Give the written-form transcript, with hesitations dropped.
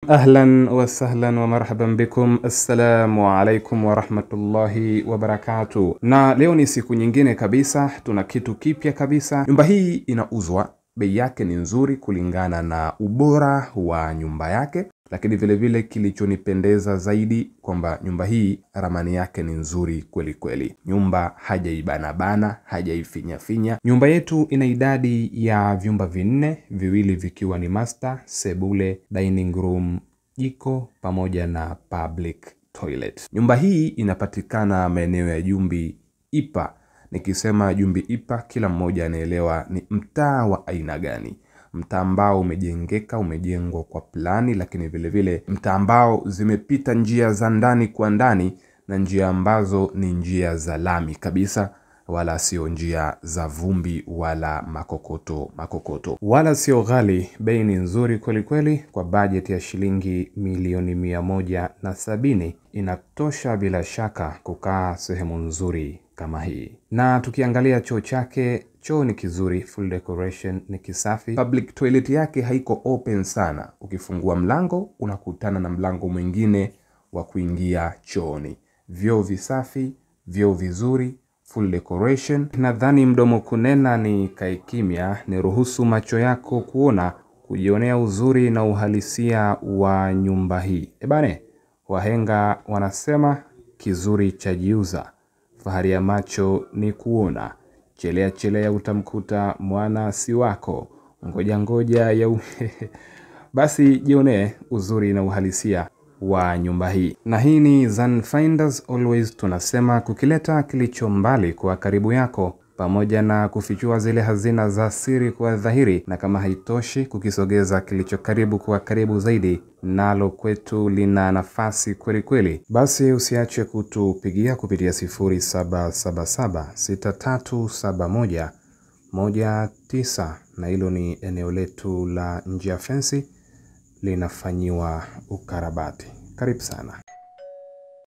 Ahlan wa sahlan wa marhaban bikum. Assalamu alaikum wa rahmatullahi wa barakatuh. Na leo ni siku nyingine kabisa, tuna kitu kipya kabisa. Nyumba hii inauzwa, bei yake ni nzuri kulingana na ubora wa nyumba yake, lakini vile vile kilichonipendeza zaidi kwamba nyumba hii ramani yake ni nzuri kweli kweli. Nyumba hajaibana bana, hajaifinya finya. Nyumba yetu ina idadi ya vyumba 4, viwili vikiwa ni master, sebule, dining room, jiko pamoja na public toilet. Nyumba hii inapatikana maeneo ya Jumbi Ipa. Nikisema Jumbi Ipa, kila mmoja anaelewa ni mtaa wa aina gani. Mtaa ambao umejengeka, umejengwa kwa plani, lakini vile vile mtaa ambao zimepita njia za ndani kwa ndani, na njia ambazo ni njia za lami kabisa, wala sio njia za vumbi wala makokoto. Wala sio ghali, bei ni nzuri kweli kweli. Kwa budget ya shilingi milioni 170 inatosha bila shaka kukaa sehemu nzuri kama hii. Na tukiangalia choo chake, choo ni kizuri, full decoration, ni kisafi. Public toilet yake haiko open sana. Ukifungua mlango unakutana na mlango mwingine wa kuingia chooni. Vyoo visafi, vyoo vizuri, full decoration. Nadhani mdomo kunena ni kaikimia, ni ruhusu macho yako kuona, kujionea uzuri na uhalisia wa nyumba hii. Ebane, wahenga wanasema kizuri chajiuza, fahari ya macho ni kuona, chelea utamkuta mwana si wako, ngoja ya basi jione uzuri na uhalisia wa nyumba hii. Na hii ni Zan Finders. Always tunasema kukileta kilicho mbali kwa karibu yako, pamoja na kufichua zile hazina za siri kwa dhahiri, na kama haitoshi kukisogeza kilicho karibu kwa karibu zaidi, nalo kwetu lina nafasi kweli kweli. Basi usiache kutupigia kupitia 0777637119, na hilo ni eneo letu la nje ya fensi linafanyiwa ukarabati. Karibu sana.